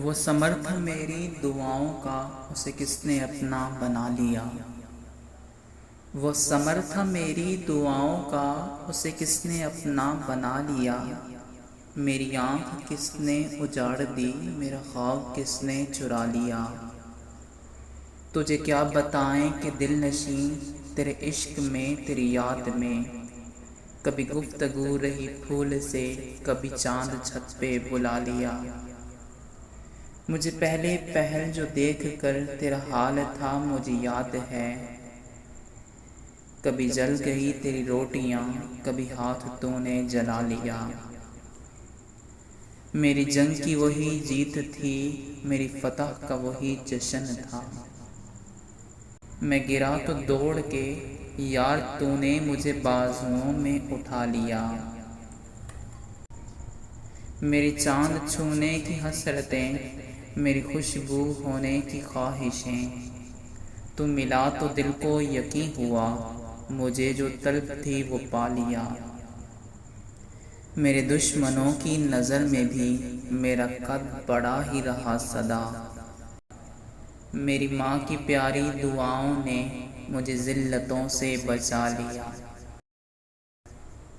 وہ ثمر تھا میری دعاؤں کا، اسے کس نے اپنا بنا لیا۔ وہ ثمر تھا میری دعاؤں کا، اسے کس نے اپنا بنا لیا۔ میری آنکھ کس نے اجاڑ دی، میرا خواب کس نے چرا لیا۔ تجھے کیا بتائیں کہ دل نشین تیرے عشق میں، تیری یاد میں، کبھی گفتگو رہی پھول سے، کبھی چاند چھت پہ بلا لیا۔ مجھے پہلے پہل جو دیکھ کر تیرا حال تھا مجھے یاد ہے، کبھی جل گئی تیری روٹیاں، کبھی ہاتھ تو نے جلا لیا۔ میری جنگ کی وہی جیت تھی، میری فتح کا وہی جشن تھا۔ میں گرا تو دوڑ کے یار تو نے مجھے بازوؤں میں اٹھا لیا۔ میری چاند چھونے کی حسرتیں، میری خوشبو ہونے کی خواہشیں، تو ملا تو دل کو یقین ہوا، مجھے جو طلب تھی وہ پا لیا۔ میرے دشمنوں کی نظر میں بھی میرا قد بڑا ہی رہا سدا۔ میری ماں کی پیاری دعاؤں نے مجھے ذلتوں سے بچا لیا۔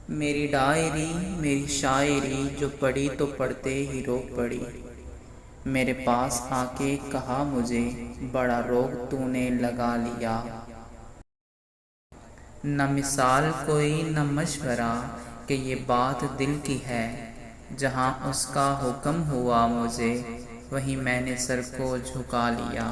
میری ڈائری میری شاعری جو پڑھی تو پڑھتے ہی رو پڑی۔ میرے پاس آ کے کہا مجھے بڑا روگ تو نے لگا لیا۔ نہ مثال کوئی نہ مشورہ کہ یہ بات دل کی ہے، جہاں اس کا حکم ہوا مجھے وہیں میں نے سر کو جھکا لیا۔